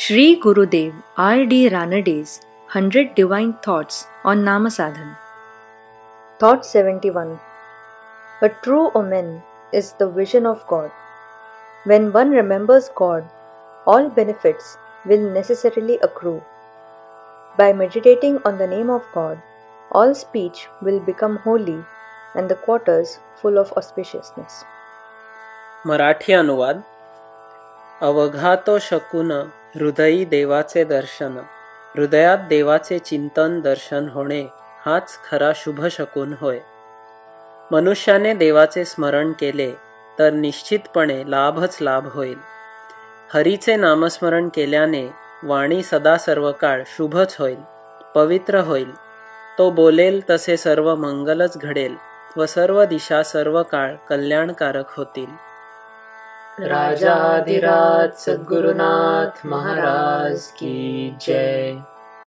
Shri Gurudev R.D. Ranade's 100 Divine Thoughts on Namasadhan. Thought 71. A true omen is the vision of God. When one remembers God, all benefits will necessarily accrue. By meditating on the name of God, all speech will become holy and the quarters full of auspiciousness. Marathi अनुवाद. अवघातो शकून हृदयी देवाचे दर्शन, हृदयात देवाचे चिंतन दर्शन होणे हाच खरा शुभ शकून होय. मनुष्याने देवाचे स्मरण केले तर निश्चितपणे लाभच लाभ होईल. हरीचे नामस्मरण केल्याने वाणी सदा सर्व काळ शुभच होईल, पवित्र होईल. तो बोलेल तसे सर्व मंगलच घडेल व सर्व दिशा सर्व काळ कल्याणकारक होतील. राजाधिराज सद्गुरुनाथ महाराज की जय.